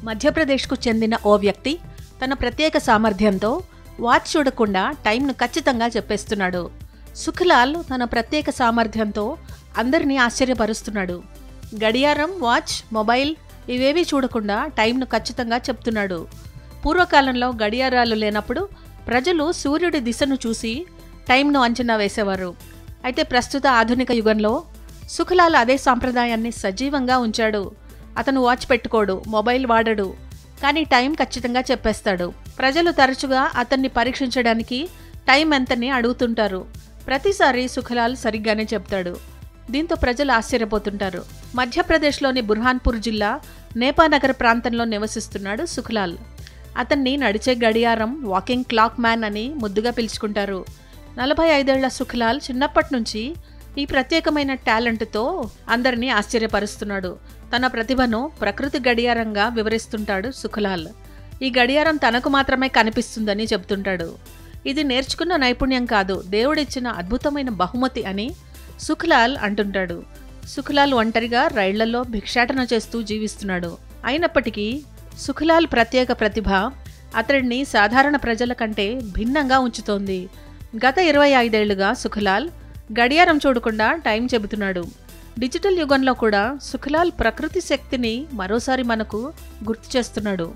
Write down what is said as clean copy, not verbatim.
మధ్యప్రదేశ్కు చెందిన ఓ వ్యక్తి తన ప్రత్యేక సామర్థ్యంతో వాచ్ చూడకుండా టైంను ఖచ్చితంగా చెప్పేస్తున్నాడు. సుఖ్లాల్ తన ప్రత్యేక సామర్థ్యంతో అందరినీ ఆశ్చర్యపరుస్తున్నాడు. గడియారం, వాచ్, మొబైల్ ఇవేవీ చూడకుండా టైంను ఖచ్చితంగా చెప్తున్నాడు. పూర్వకాలంలో గడియారాలు లేనప్పుడు ప్రజలు సూర్యుడి దిశను చూసి టైంను అంచనా వేసేవారు. అయితే ప్రస్తుత ఆధునిక యుగంలో సుఖ్లాల్ అదే సాంప్రదాయాన్ని సజీవంగా ఉంచాడు. అతను వాచ్ పెట్టుకోడు, మొబైల్ వాడడు, కానీ టైం ఖచ్చితంగా చెప్పేస్తాడు. ప్రజలు తరచుగా అతన్ని పరీక్షించడానికి టైం ఎంతని అడుగుతుంటారు. ప్రతిసారి సుఖ్లాల్ సరిగ్గానే చెప్తాడు. దీంతో ప్రజలు ఆశ్చర్యపోతుంటారు. మధ్యప్రదేశ్లోని బుర్హాన్పూర్ జిల్లా నేపానగర్ ప్రాంతంలో నివసిస్తున్నాడు సుఖ్లాల్. అతన్ని నడిచే గడియారం, వాకింగ్ క్లాక్ మ్యాన్ అని ముద్దుగా పిలుచుకుంటారు. 45 ఏళ్ల సుఖ్లాల్ చిన్నప్పటి నుంచి ఈ ప్రత్యేకమైన టాలెంట్తో అందరినీ ఆశ్చర్యపరుస్తున్నాడు. తన ప్రతిభను ప్రకృతి గడియారంగా వివరిస్తుంటాడు సుఖ్లాల్. ఈ గడియారం తనకు మాత్రమే కనిపిస్తుందని చెబుతుంటాడు. ఇది నేర్చుకున్న నైపుణ్యం కాదు, దేవుడిచ్చిన అద్భుతమైన బహుమతి అని సుఖ్లాల్ అంటుంటాడు. సుఖ్లాల్ ఒంటరిగా రైళ్లలో భిక్షాటన చేస్తూ జీవిస్తున్నాడు. అయినప్పటికీ సుఖ్లాల్ ప్రత్యేక ప్రతిభ అతడిని సాధారణ ప్రజల కంటే భిన్నంగా ఉంచుతోంది. గత 25 ఏళ్లుగా సుఖ్లాల్ గడియారం చూడకుండా టైం చెబుతున్నాడు. డిజిటల్ యుగంలో కూడా సుఖ్లాల్ ప్రకృతి శక్తిని మరోసారి మనకు గుర్తు చేస్తున్నాడు.